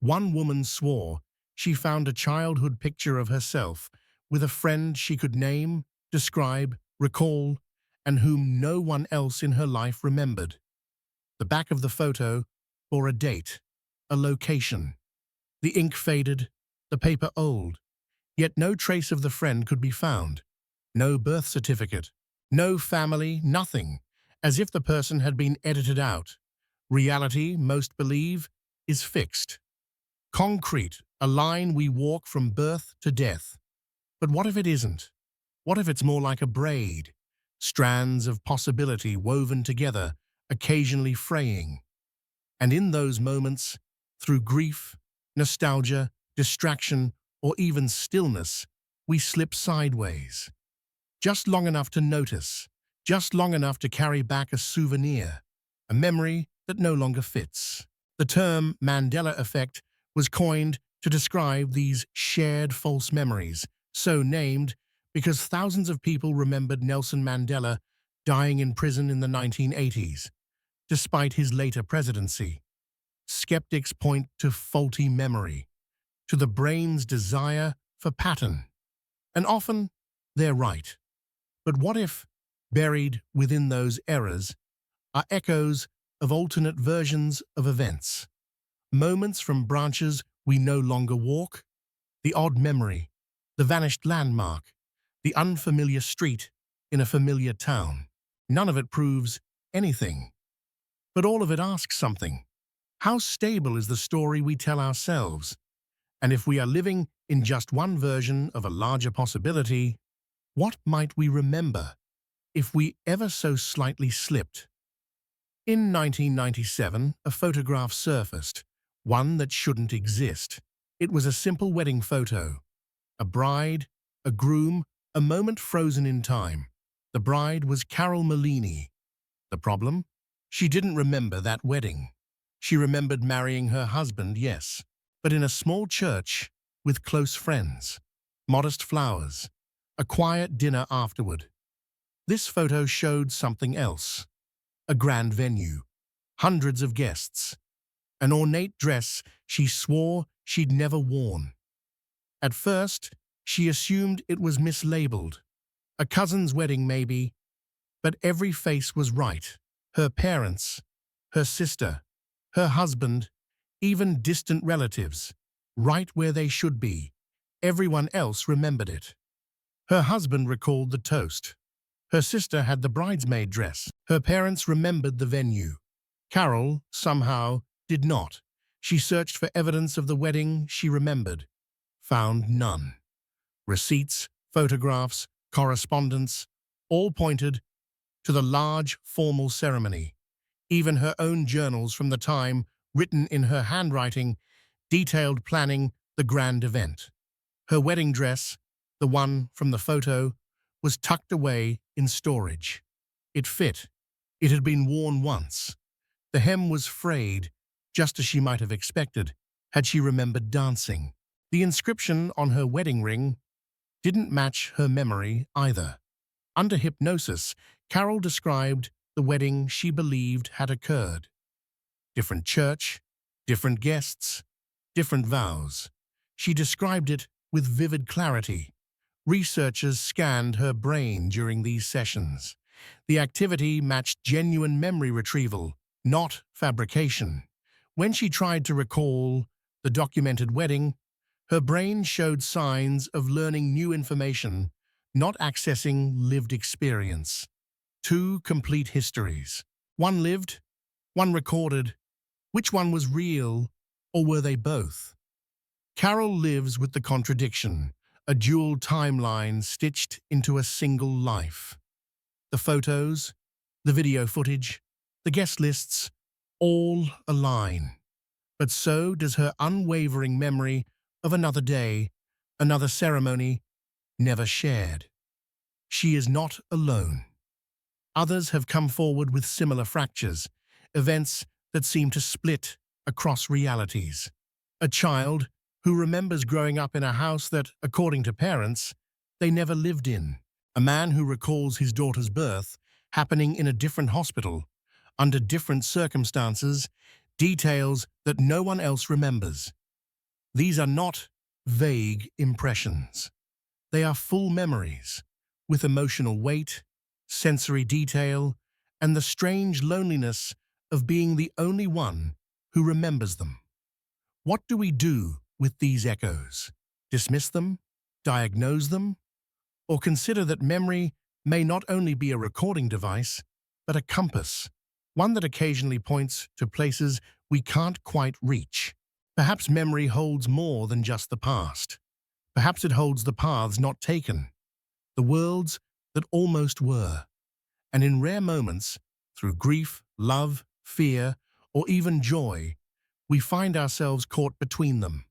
One woman swore she found a childhood picture of herself with a friend she could name, describe, recall, and whom no one else in her life remembered. The back of the photo bore a date, a location. The ink faded, the paper old, yet no trace of the friend could be found. No birth certificate, no family, nothing, as if the person had been edited out. Reality, most believe, is fixed. Concrete, a line we walk from birth to death. But what if it isn't? What if it's more like a braid? Strands of possibility woven together, occasionally fraying. And in those moments, through grief, nostalgia, distraction, or even stillness, we slip sideways. Just long enough to notice, just long enough to carry back a souvenir, a memory that no longer fits. The term Mandela effect was coined to describe these shared false memories, so named because thousands of people remembered Nelson Mandela dying in prison in the 1980s, despite his later presidency. Skeptics point to faulty memory, to the brain's desire for pattern. And often, they're right. But what if, buried within those errors, are echoes of alternate versions of events? Moments from branches we no longer walk? The odd memory, the vanished landmark, the unfamiliar street in a familiar town. None of it proves anything. But all of it asks something. How stable is the story we tell ourselves? And if we are living in just one version of a larger possibility, what might we remember if we ever so slightly slipped? In 1997, a photograph surfaced, one that shouldn't exist. It was a simple wedding photo. A bride, a groom, a moment frozen in time. The bride was Carol Malini. The problem? She didn't remember that wedding. She remembered marrying her husband, yes, but in a small church with close friends. Modest flowers. A quiet dinner afterward. This photo showed something else. A grand venue. Hundreds of guests. An ornate dress she swore she'd never worn. At first, she assumed it was mislabeled. A cousin's wedding, maybe. But every face was right. Her parents, her sister, her husband, even distant relatives, right where they should be. Everyone else remembered it. Her husband recalled the toast. Her sister had the bridesmaid dress. Her parents remembered the venue. Carol, somehow, did not. She searched for evidence of the wedding she remembered. Found none. Receipts, photographs, correspondence, all pointed to the large, formal ceremony. Even her own journals from the time, written in her handwriting, detailed planning the grand event. Her wedding dress, the one from the photo, was tucked away in storage. It fit. It had been worn once. The hem was frayed, just as she might have expected, had she remembered dancing. The inscription on her wedding ring didn't match her memory either. Under hypnosis, Carol described the wedding she believed had occurred. Different church, different guests, different vows. She described it with vivid clarity. Researchers scanned her brain during these sessions. The activity matched genuine memory retrieval, not fabrication. When she tried to recall the documented wedding, her brain showed signs of learning new information, not accessing lived experience. Two complete histories. One lived, one recorded. Which one was real, or were they both? Carol lives with the contradiction, a dual timeline stitched into a single life. The photos, The video footage, the guest lists, all align. But so does her unwavering memory of another day, another ceremony never shared. She is not alone. Others have come forward with similar fractures, events that seem to split across realities. A child who remembers growing up in a house that, according to parents, they never lived in. A man who recalls his daughter's birth happening in a different hospital, under different circumstances, details that no one else remembers. These are not vague impressions. They are full memories, with emotional weight, sensory detail, and the strange loneliness of being the only one who remembers them. What do we do with these echoes? Dismiss them? Diagnose them? Or consider that memory may not only be a recording device, but a compass, one that occasionally points to places we can't quite reach. Perhaps memory holds more than just the past. Perhaps it holds the paths not taken, the worlds that almost were. And in rare moments, through grief, love, fear, or even joy, we find ourselves caught between them.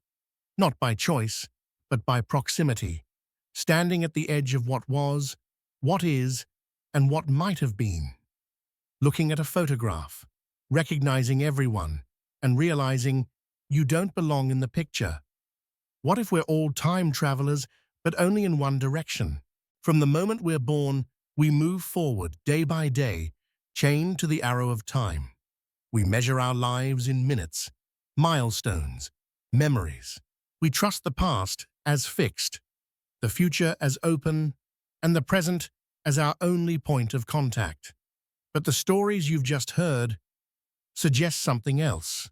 Not by choice, but by proximity, standing at the edge of what was, what is, and what might have been. Looking at a photograph, recognizing everyone, and realizing you don't belong in the picture. What if we're all time travelers, but only in one direction? From the moment we're born, we move forward day by day, chained to the arrow of time. We measure our lives in minutes, milestones, memories. We trust the past as fixed, the future as open, and the present as our only point of contact. But the stories you've just heard suggest something else.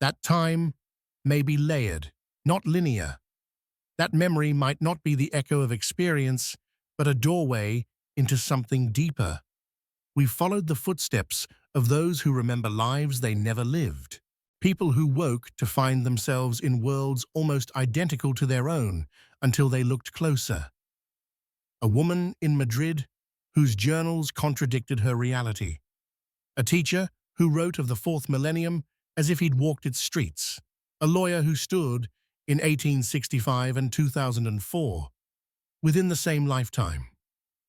That time may be layered, not linear. That memory might not be the echo of experience, but a doorway into something deeper. We followed the footsteps of those who remember lives they never lived. People who woke to find themselves in worlds almost identical to their own until they looked closer. A woman in Madrid whose journals contradicted her reality. A teacher who wrote of the fourth millennium as if he'd walked its streets. A lawyer who stood in 1865 and 2004, within the same lifetime.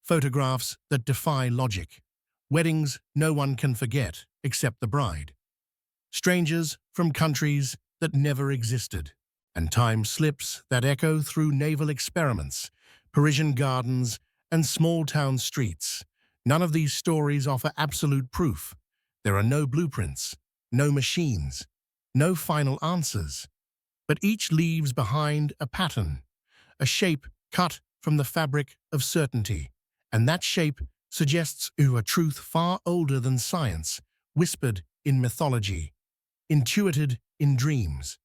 Photographs that defy logic. Weddings no one can forget except the bride. Strangers from countries that never existed. And time slips that echo through naval experiments, Parisian gardens, and small-town streets. None of these stories offer absolute proof. There are no blueprints, no machines, no final answers. But each leaves behind a pattern, a shape cut from the fabric of certainty. And that shape suggests a truth far older than science, whispered in mythology, intuited in dreams.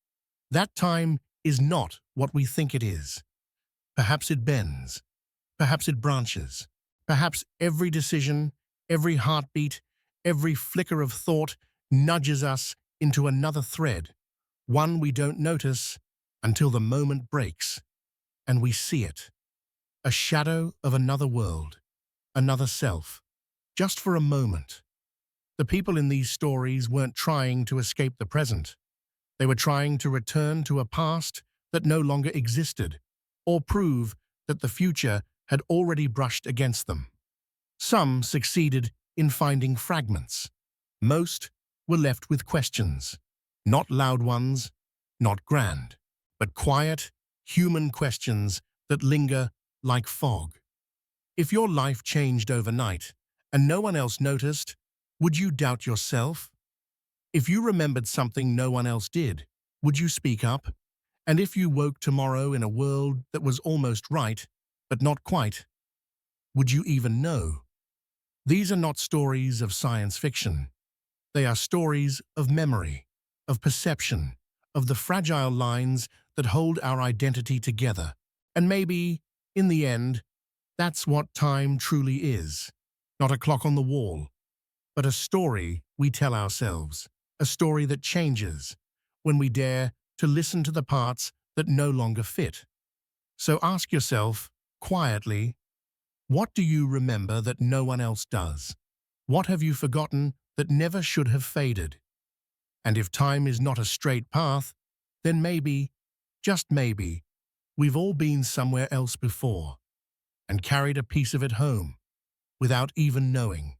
That time is not what we think it is. Perhaps it bends. Perhaps it branches. Perhaps every decision, every heartbeat, every flicker of thought nudges us into another thread, one we don't notice until the moment breaks, and we see it. A shadow of another world, another self, just for a moment. The people in these stories weren't trying to escape the present. They were trying to return to a past that no longer existed, or prove that the future had already brushed against them. Some succeeded in finding fragments. Most were left with questions, not loud ones, not grand, but quiet, human questions that linger like fog. If your life changed overnight and no one else noticed, would you doubt yourself? If you remembered something no one else did, would you speak up? And if you woke tomorrow in a world that was almost right, but not quite, would you even know? These are not stories of science fiction. They are stories of memory, of perception, of the fragile lines that hold our identity together. And maybe, in the end, that's what time truly is. Not a clock on the wall, but a story we tell ourselves. A story that changes when we dare to listen to the parts that no longer fit. So ask yourself, quietly, what do you remember that no one else does? What have you forgotten that never should have faded? And if time is not a straight path, then maybe, just maybe, we've all been somewhere else before and carried a piece of it home without even knowing.